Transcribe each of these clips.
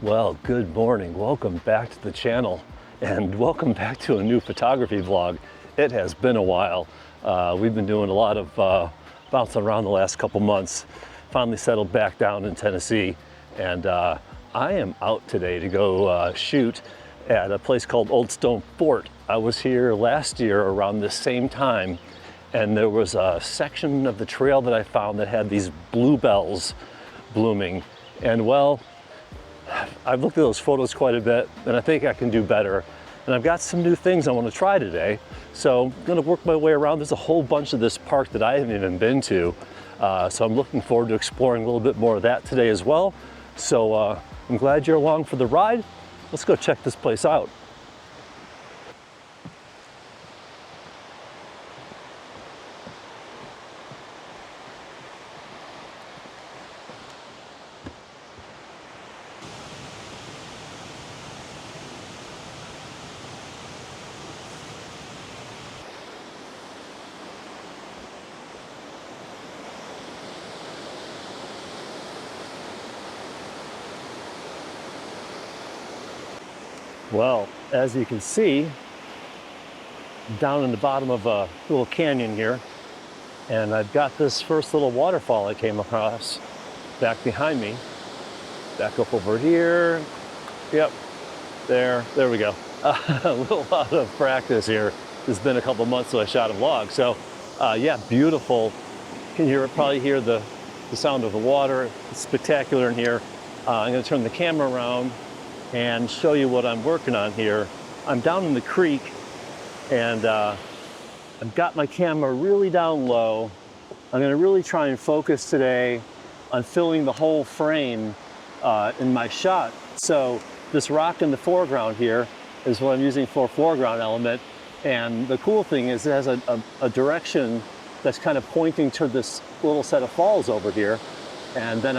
Well, good morning. Welcome back to the channel and welcome back to a new photography vlog. It has been a while. We've been doing a lot of bouncing around the last couple months. Finally settled back down in Tennessee, and I am out today to go shoot at a place called Old Stone Fort. I was here last year around the same time, and there was a section of the trail that I found that had these bluebells blooming. And well, I've looked at those photos quite a bit, and I think I can do better. And I've got some new things I want to try today. So I'm going to work my way around. There's a whole bunch of this park that I haven't even been to. So I'm looking forward to exploring a little bit more of that today as well. So I'm glad you're along for the ride. Let's go check this place out. Well, as you can see, down in the bottom of a little canyon here, and I've got this first little waterfall I came across back behind me. Back up over here. Yep, there we go. A little out of practice here. It's been a couple months since I shot a vlog. So yeah, beautiful. You can probably hear the sound of the water. It's spectacular in here. I'm gonna turn the camera around and show you what I'm working on here. I'm down in the creek, and I've got my camera really down low. I'm gonna really try and focus today on filling the whole frame in my shot. So this rock in the foreground here is what I'm using for a foreground element. And the cool thing is it has a direction that's kind of pointing to this little set of falls over here. And then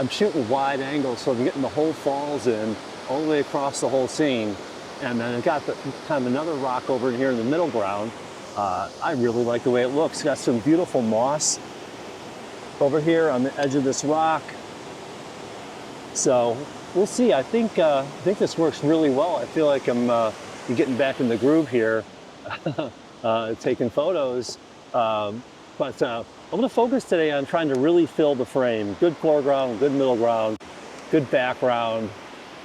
I'm shooting wide angles, so I'm getting the whole falls in all the way across the whole scene. And then I've got kind of another rock over here in the middle ground. I really like the way it looks. It's got some beautiful moss over here on the edge of this rock. So we'll see. I think this works really well. I feel like I'm getting back in the groove here, taking photos. But I'm gonna focus today on trying to really fill the frame. Good foreground, good middle ground, good background,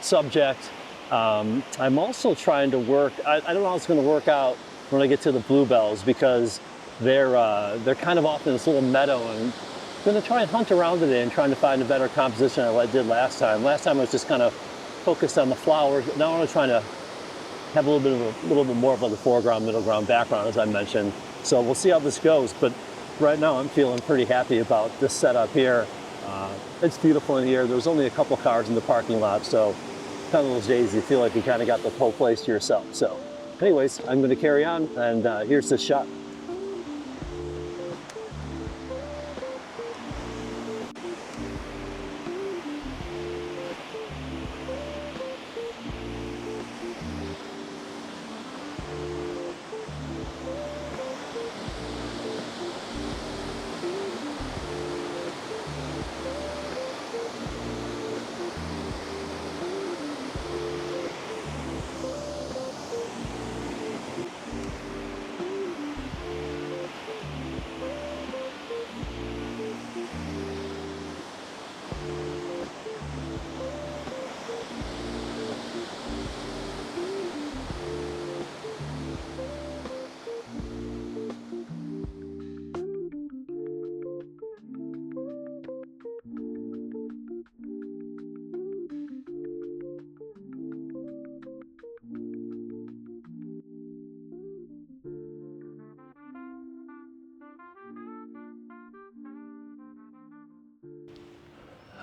subject. I'm also trying to work, I don't know how it's going to work out when I get to the bluebells, because they're kind of off in this little meadow, and I'm going to try and hunt around today and trying to find a better composition than I did last time. Last time I was just kind of focused on the flowers, but now I'm trying to have a little bit more of like a foreground, middle ground, background, as I mentioned. So we'll see how this goes, but right now I'm feeling pretty happy about this setup here. It's beautiful in here. There's only a couple cars in the parking lot, so kind of those days you feel like you kind of got the whole place to yourself. So anyways, I'm going to carry on, and here's this shot.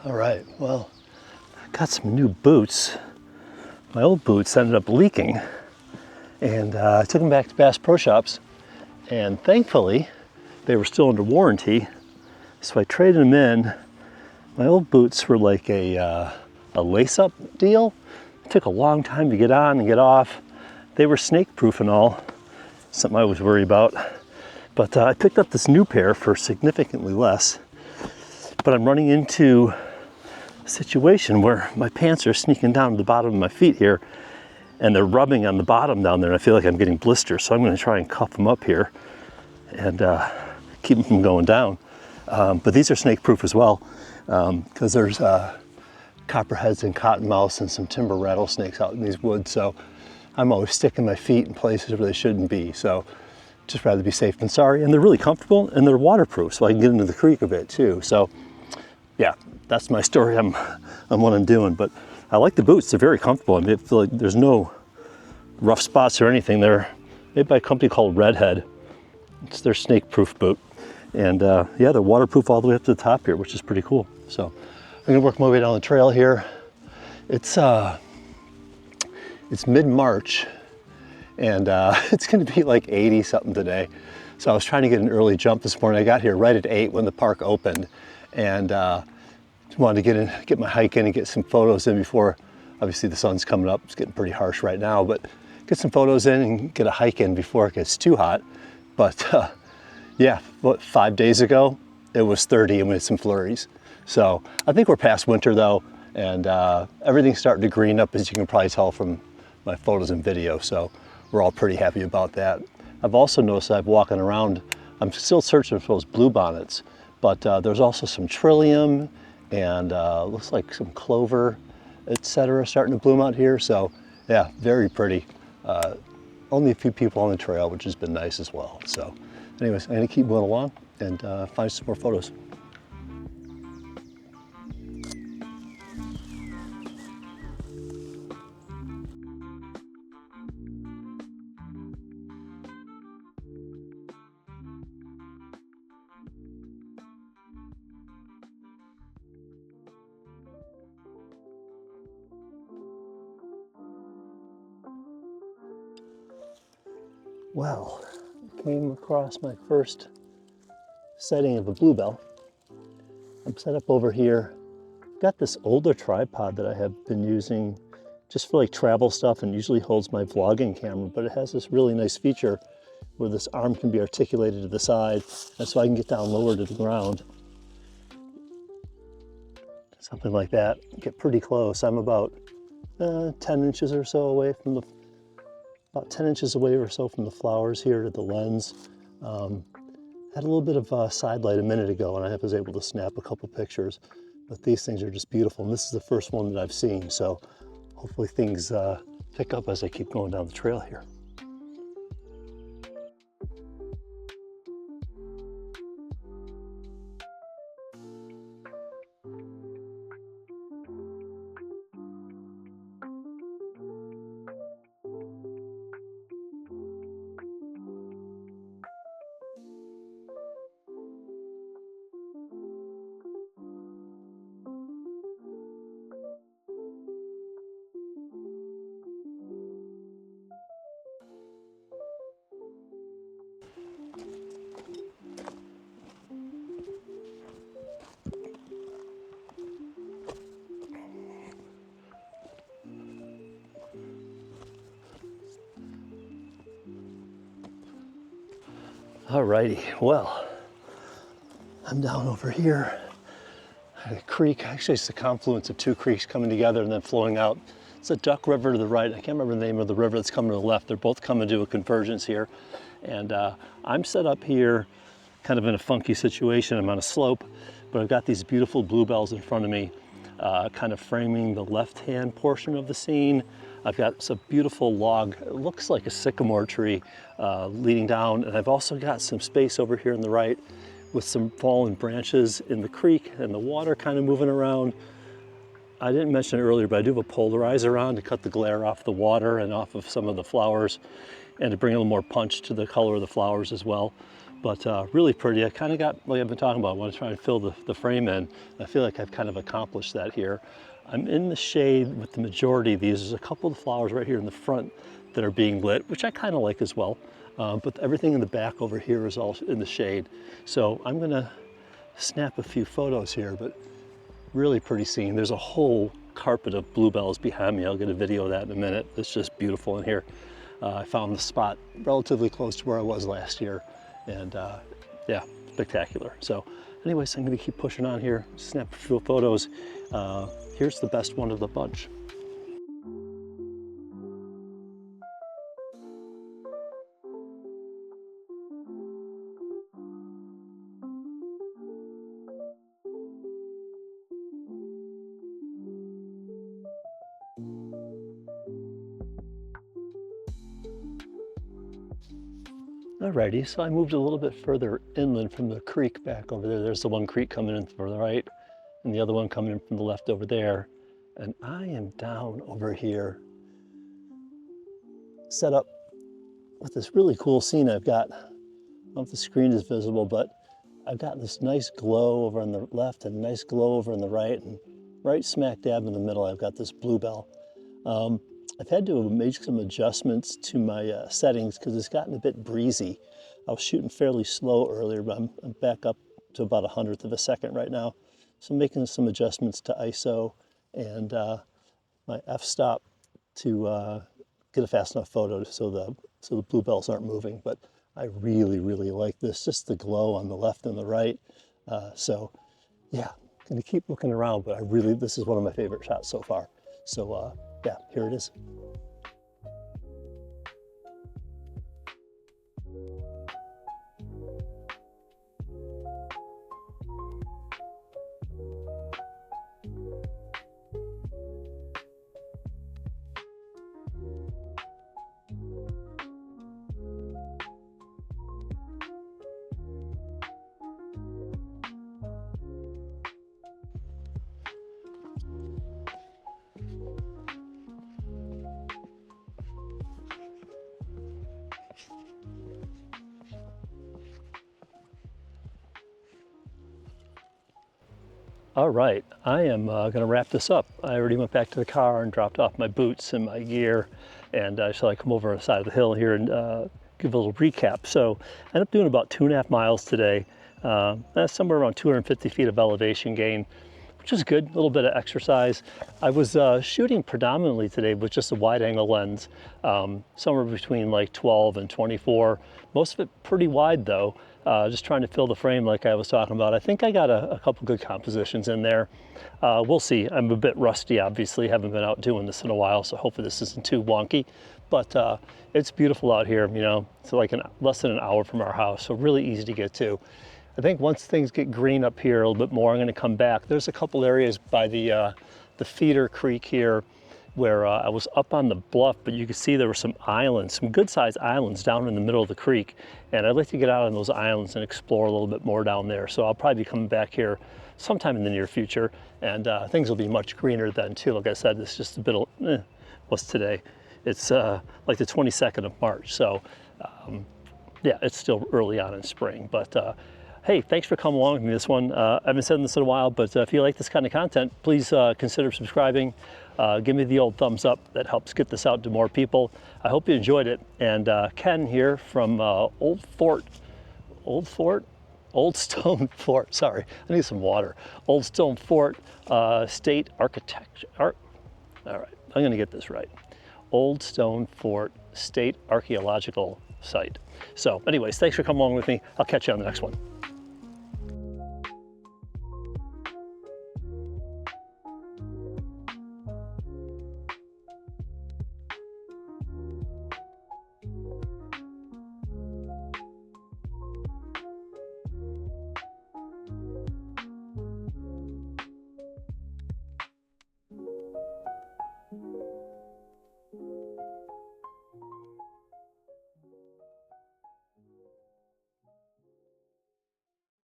All right, well, I got some new boots. My old boots ended up leaking, and I took them back to Bass Pro Shops, and thankfully they were still under warranty, so I traded them in. My old boots were like a lace-up deal. It took a long time to get on and get off. They were snake-proof and all, something I was worried about. But I picked up this new pair for significantly less. But I'm running into situation where my pants are sneaking down to the bottom of my feet here, and they're rubbing on the bottom down there, and I feel like I'm getting blisters. So I'm going to try and cuff them up here and keep them from going down. But these are snake proof as well, because there's copperheads and cottonmouths and some timber rattlesnakes out in these woods. So I'm always sticking my feet in places where they shouldn't be. So just rather be safe than sorry. And they're really comfortable and they're waterproof, so I can get into the creek a bit too. So yeah, that's my story on what I'm doing. But I like the boots. They're very comfortable. I mean, I feel like there's no rough spots or anything. They're made by a company called Redhead. It's their snake proof boot. And yeah, they're waterproof all the way up to the top here, which is pretty cool. So I'm gonna work my way down the trail here. It's mid-March, and it's gonna be like 80 something today. So I was trying to get an early jump this morning. I got here right at 8 when the park opened, and wanted to get my hike in and get some photos in before, obviously the sun's coming up. It's getting pretty harsh right now, but get some photos in and get a hike in before it gets too hot. But yeah, 5 days ago, it was 30 and we had some flurries. So I think we're past winter though, and everything's starting to green up, as you can probably tell from my photos and video. So we're all pretty happy about that. I've also noticed that I'm walking around, I'm still searching for those bluebonnets, but there's also some trillium and looks like some clover, etc., starting to bloom out here. So yeah, very pretty. Only a few people on the trail, which has been nice as well. So anyways, I'm gonna keep going along and find some more photos. Well, I came across my first sighting of a bluebell. I'm set up over here. Got this older tripod that I have been using just for like travel stuff, and usually holds my vlogging camera, but it has this really nice feature where this arm can be articulated to the side, and so I can get down lower to the ground. Something like that, get pretty close. I'm about 10 inches or so away from the about 10 inches away or so from the flowers here to the lens. Had a little bit of side light a minute ago, and I was able to snap a couple pictures, but these things are just beautiful. And this is the first one that I've seen, so hopefully things pick up as I keep going down the trail here. Alrighty, well, I'm down over here at a creek. Actually, it's the confluence of two creeks coming together and then flowing out. It's a Duck River to the right. I can't remember the name of the river that's coming to the left. They're both coming to a convergence here. And I'm set up here kind of in a funky situation. I'm on a slope, but I've got these beautiful bluebells in front of me, kind of framing the left-hand portion of the scene. I've got some beautiful log, it looks like a sycamore tree leading down, and I've also got some space over here on the right with some fallen branches in the creek and the water kind of moving around. I didn't mention it earlier, but I do have a polarizer on to cut the glare off the water and off of some of the flowers, and to bring a little more punch to the color of the flowers as well. But really pretty. I kind of got, like I've been talking about, I want to try and fill the frame in. I feel like I've kind of accomplished that here. I'm in the shade with the majority of these. There's a couple of the flowers right here in the front that are being lit, which I kind of like as well. But everything in the back over here is all in the shade. So I'm gonna snap a few photos here, but really pretty scene. There's a whole carpet of bluebells behind me. I'll get a video of that in a minute. It's just beautiful in here. I found the spot relatively close to where I was last year, and yeah, spectacular. So anyways, I'm gonna keep pushing on here, snap a few photos. Here's the best one of the bunch. Alrighty, so I moved a little bit further inland from the creek back over there. There's the one creek coming in from the right and the other one coming in from the left over there. And I am down over here, set up with this really cool scene I've got. I don't know if the screen is visible, but I've got this nice glow over on the left and a nice glow over on the right. And right smack dab in the middle, I've got this bluebell. I've had to make some adjustments to my settings because it's gotten a bit breezy. I was shooting fairly slow earlier, but I'm back up to about 1/100th of a second right now. So I'm making some adjustments to ISO and my f-stop to get a fast enough photo so the bluebells aren't moving. But I really, really like this, just the glow on the left and the right. So yeah, gonna keep looking around, but this is one of my favorite shots so far. So yeah, here it is. All right, I am gonna wrap this up. I already went back to the car and dropped off my boots and my gear, and so I come over on the side of the hill here and give a little recap. So I ended up doing about 2.5 miles today. That's somewhere around 250 feet of elevation gain, which is good, a little bit of exercise. I was shooting predominantly today with just a wide angle lens, somewhere between like 12 and 24. Most of it pretty wide though, just trying to fill the frame like I was talking about. I think I got a couple good compositions in there. We'll see, I'm a bit rusty obviously, haven't been out doing this in a while, so hopefully this isn't too wonky. But it's beautiful out here, you know, it's like less than an hour from our house, so really easy to get to. I think once things get green up here a little bit more, I'm going to come back. There's a couple areas by the feeder creek here where I was up on the bluff, but you can see there were some islands, some good-sized islands down in the middle of the creek. And I'd like to get out on those islands and explore a little bit more down there. So I'll probably be coming back here sometime in the near future, and things will be much greener then too. Like I said, it's just a bit of, what's today? It's like the 22nd of March. So yeah, it's still early on in spring, but hey, thanks for coming along with me this one. I haven't said this in a while, but if you like this kind of content, please consider subscribing. Give me the old thumbs up. That helps get this out to more people. I hope you enjoyed it. And Ken here from Old Stone Fort, sorry, I need some water. Old Stone Fort State Architecture, all right, I'm gonna get this right. Old Stone Fort State Archaeological Site. So anyways, thanks for coming along with me. I'll catch you on the next one.